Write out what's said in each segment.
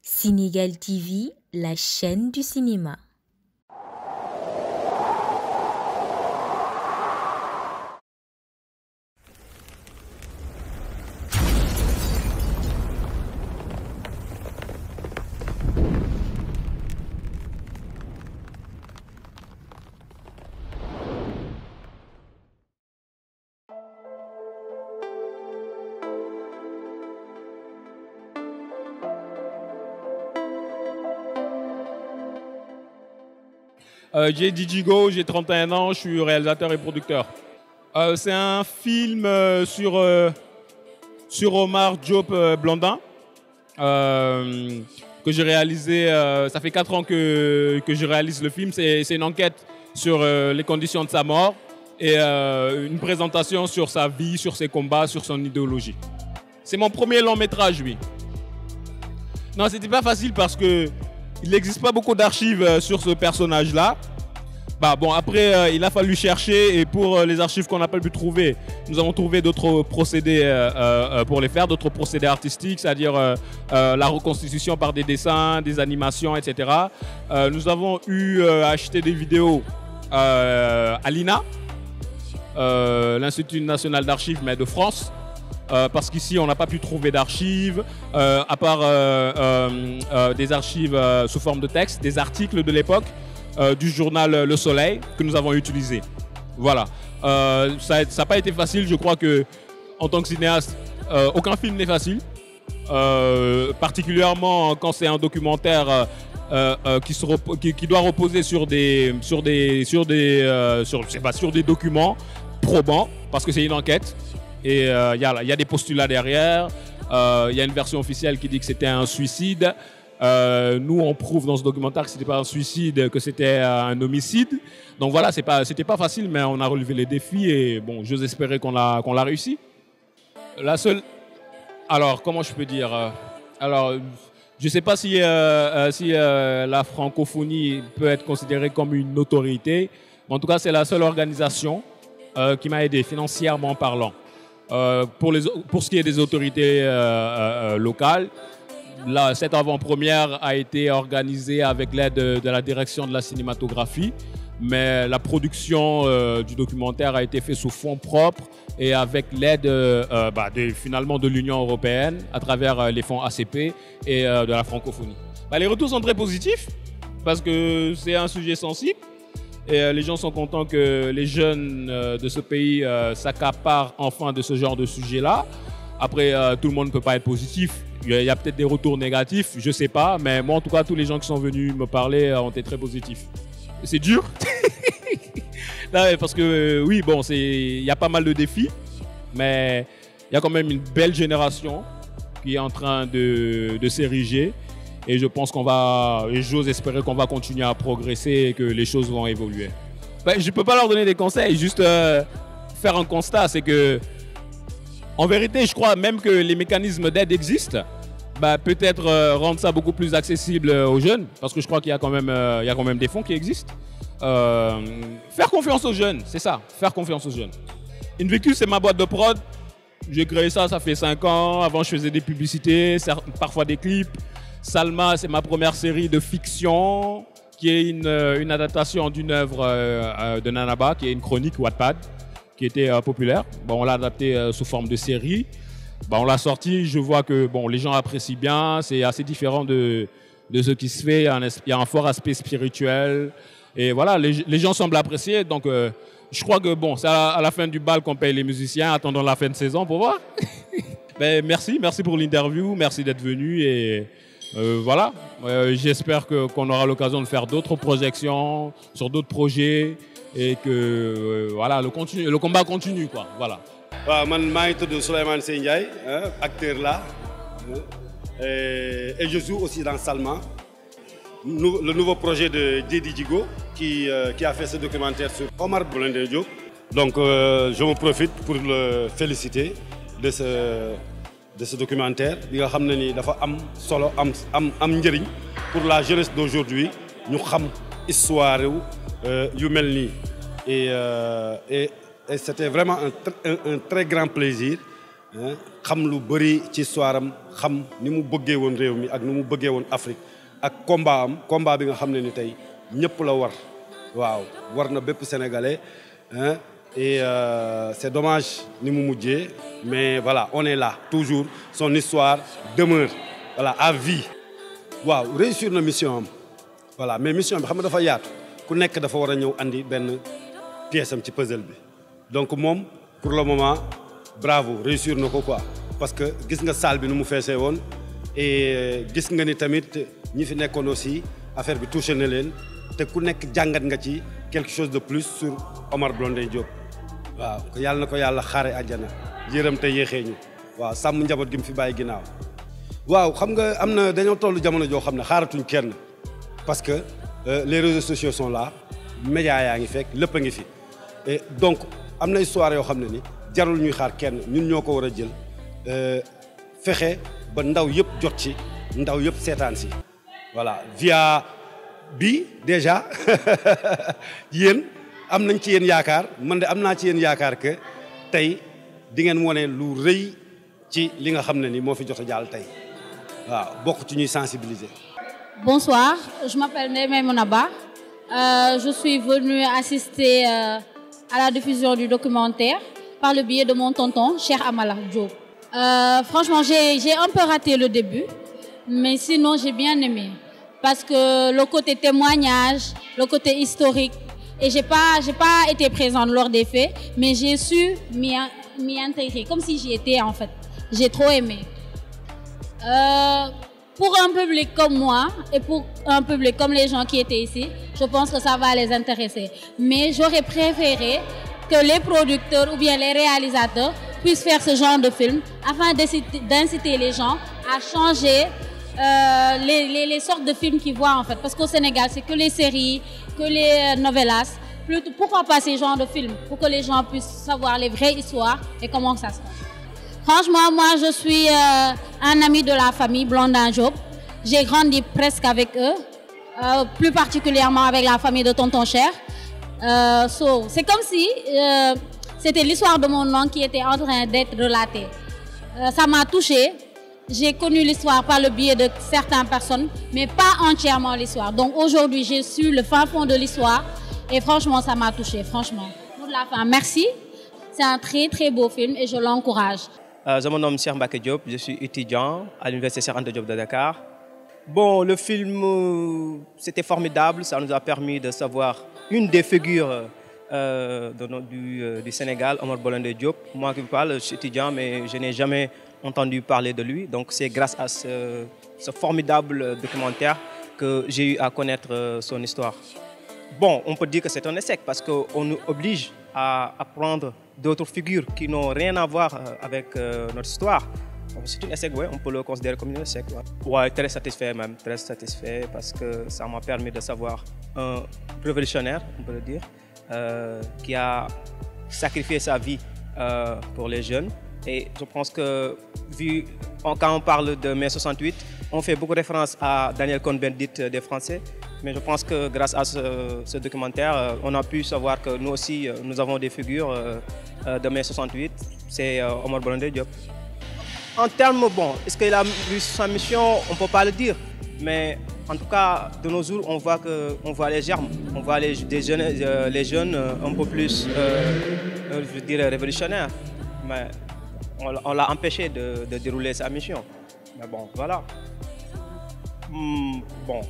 Sénégal TV, la chaîne du cinéma. J'ai Dijigo, j'ai 31 ans, je suis réalisateur et producteur. C'est un film sur Omar Diop Blondin que j'ai réalisé. Ça fait 4 ans que je réalise le film. C'est une enquête sur les conditions de sa mort et une présentation sur sa vie, sur ses combats, sur son idéologie. C'est mon premier long métrage, oui. Non, c'était pas facile parce que il n'existe pas beaucoup d'archives sur ce personnage-là. Après, il a fallu chercher et pour les archives qu'on n'a pas pu trouver, nous avons trouvé d'autres procédés pour les faire, d'autres procédés artistiques, c'est-à-dire la reconstitution par des dessins, des animations, etc. Nous avons eu acheté des vidéos à l'INA, l'Institut national d'archives, mais de France. Parce qu'ici, on n'a pas pu trouver d'archives, à part des archives sous forme de texte, des articles de l'époque du journal Le Soleil que nous avons utilisé. Voilà. Ça n'a pas été facile. Je crois qu'en tant que cinéaste, aucun film n'est facile. Particulièrement quand c'est un documentaire qui doit reposer sur des documents probants, parce que c'est une enquête. Et il y a des postulats derrière. Il y a une version officielle qui dit que c'était un suicide. Nous, on prouve dans ce documentaire que ce n'était pas un suicide, que c'était un homicide. Donc voilà, c'était pas facile, mais on a relevé les défis et bon, j'ose espérer qu'on l'a réussi. La seule... Alors, comment je peux dire Alors, je ne sais pas si la francophonie peut être considérée comme une autorité. En tout cas, c'est la seule organisation qui m'a aidé financièrement parlant. Pour ce qui est des autorités locales, cette avant-première a été organisée avec l'aide de la direction de la cinématographie, mais la production du documentaire a été faite sous fonds propres et avec l'aide finalement de l'Union européenne à travers les fonds ACP et de la francophonie. Les retours sont très positifs parce que c'est un sujet sensible. Et les gens sont contents que les jeunes de ce pays s'accaparent enfin de ce genre de sujet-là. Après, tout le monde ne peut pas être positif. Il y a peut-être des retours négatifs, je ne sais pas. Mais moi, en tout cas, tous les gens qui sont venus me parler ont été très positifs. C'est dur. Là, parce que oui, bon, il y a pas mal de défis. Mais il y a quand même une belle génération qui est en train de s'ériger. Et je pense j'ose espérer qu'on va continuer à progresser et que les choses vont évoluer. Je ne peux pas leur donner des conseils, juste faire un constat, c'est que, en vérité, je crois même que les mécanismes d'aide existent. Peut-être rendre ça beaucoup plus accessible aux jeunes, parce que je crois qu'il y a quand même des fonds qui existent. Faire confiance aux jeunes, c'est ça, faire confiance aux jeunes. Invictus, c'est ma boîte de prod. J'ai créé ça fait 5 ans. Avant, je faisais des publicités, parfois des clips. Salma, c'est ma première série de fiction qui est une adaptation d'une œuvre de Nanaba, qui est une chronique Wattpad, qui était populaire. On l'a adapté sous forme de série. On l'a sorti, je vois que les gens apprécient bien. C'est assez différent de ce qui se fait. Il y a un fort aspect spirituel. Et voilà, les gens semblent apprécier. Donc, je crois que c'est à la fin du bal qu'on paye les musiciens. Attendons la fin de saison pour voir. Merci pour l'interview. Merci d'être venu. Et voilà, j'espère qu'on aura l'occasion de faire d'autres projections sur d'autres projets et que voilà, le combat continue, quoi. Voilà. Moi, je suis Souleymane Ndiaye, acteur là, et je joue aussi dans Salma, le nouveau projet de Dijigo qui a fait ce documentaire sur Omar Blondin Diop. Donc je me profite pour le féliciter de ce documentaire. Il a solo pour la jeunesse d'aujourd'hui. Nous savons l'histoire yu mel nii et c'était vraiment un très grand plaisir xam lu bëri ci histoire am xam ni mu bëggee woon réew mi ak ni mu bëggee woon Afrique ak combat bi nga xam ne ni tey ñëpp la war waaw war na bépp sénégalais et c'est dommage ni mu mujjee mais voilà on est là toujours son histoire demeure voilà à vie waaw réussir na mission am voilà mais mission bi xam nga dafa yaatu ku nekk dafa war a ñëw andi benn pièce am ci puzzle bi donc moom pour le moment bravo réussir na ko quoi parce que gis nga salle bi nu mu feesee woon et gis nga ni tamit ñi fi nekkoon aussi affaire bi touché na leen te ku nekk jàngat nga ci quelque chose de plus sur Omar Blondin Diop waaw yàlla na ko yàlla xaare àjjana yërëm te yéexee ñu waaw sàmm njaboot gi mu fi bàyyi ginnaaw waaw xam nga am na dañoo toll jamono joo xam ne xaaratuñ kenn parce que les réseaux sociaux sont là médias yaa ngi fekk lépp a ngi fi et donc am na histoire yoo xam ne ni jarul ñuy xaar kenn ñun ñoo ko war a jël fexe ba ndaw yëpp jot ci ndaw yëpp seetaan si voilà via bi déjà yéen am nañ ci yéen yaakaar man de am naa ci yéen yaakaar que tey di ngeen wane lu rëy ci li nga xam ne ni moo fi jot a jàll tey waaw bokk ci ñuy sensibiliser. Bonsoir, je m'appelle Maïmouna Ba. Je suis venue assister à la diffusion du documentaire par le biais de mon tonton, Cheikh Amala Diop. Franchement, j'ai un peu raté le début, mais sinon j'ai bien aimé. Parce que le côté témoignage, le côté historique, et j'ai pas été présente lors des faits, mais j'ai su m'y intégrer, comme si j'y étais en fait. J'ai trop aimé. Pour un public comme moi et pour un public comme les gens qui étaient ici, je pense que ça va les intéresser. Mais j'aurais préféré que les producteurs ou bien les réalisateurs puissent faire ce genre de film afin d'inciter les gens à changer les sortes de films qu'ils voient en fait. Parce qu'au Sénégal, c'est que les séries, que les novellas. Pourquoi pas ces genres de films? Pour que les gens puissent savoir les vraies histoires et comment ça se passe. Franchement, moi, je suis un ami de la famille Blondin Diop. J'ai grandi presque avec eux, plus particulièrement avec la famille de Tonton Cher. C'est comme si c'était l'histoire de mon oncle qui était en train d'être relatée. Ça m'a touchée. J'ai connu l'histoire par le biais de certaines personnes, mais pas entièrement l'histoire. Donc aujourd'hui, j'ai su le fin fond de l'histoire et franchement, ça m'a touchée, franchement. Pour la fin, merci. C'est un très très beau film et je l'encourage. Je me nomme Cheikh Mbacké Diop, je suis étudiant à l'université Cheikh Anta Diop de Dakar. Bon, le film, c'était formidable, ça nous a permis de savoir une des figures du Sénégal, Omar Blondin Diop. Moi qui vous parle, je suis étudiant, mais je n'ai jamais entendu parler de lui. Donc c'est grâce à ce formidable documentaire que j'ai eu à connaître son histoire. Bon, on peut dire que c'est un échec parce qu'on nous oblige à apprendre d'autres figures qui n'ont rien à voir avec notre histoire. C'est un échec, ouais, on peut le considérer comme un échec. Ouais, très satisfait même, très satisfait parce que ça m'a permis de savoir un révolutionnaire, on peut le dire, qui a sacrifié sa vie pour les jeunes. Et je pense que, quand on parle de mai 68, on fait beaucoup de référence à Daniel Cohn-Bendit des Français. Mais je pense que grâce à ce documentaire, on a pu savoir que nous aussi, nous avons des figures de mai 68. C'est Omar Blondin Diop. En termes, bon, est-ce qu'il a eu sa mission? On ne peut pas le dire. Mais en tout cas, de nos jours, on voit les germes. On voit les jeunes un peu plus, je dirais, révolutionnaires. Mais on l'a empêché de dérouler sa mission. Mais bon, voilà. Bon,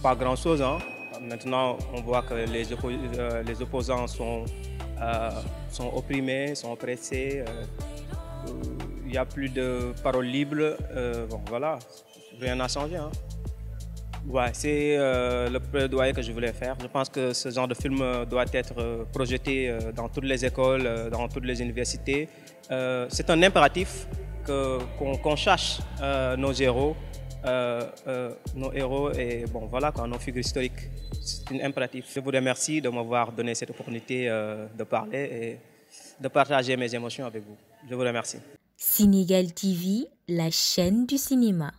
pas grand-chose. Hein. Maintenant, on voit que les opposants sont opprimés, sont oppressés. Il n'y a plus de paroles libres. Bon, voilà, rien n'a changé. Hein. Ouais, c'est le plaidoyer que je voulais faire. Je pense que ce genre de film doit être projeté dans toutes les écoles, dans toutes les universités. C'est un impératif qu'on cherche nos héros. Et bon, voilà, nos figures historiques. C'est un impératif. Je vous remercie de m'avoir donné cette opportunité de parler et de partager mes émotions avec vous. Je vous remercie. Sénégal TV, la chaîne du cinéma.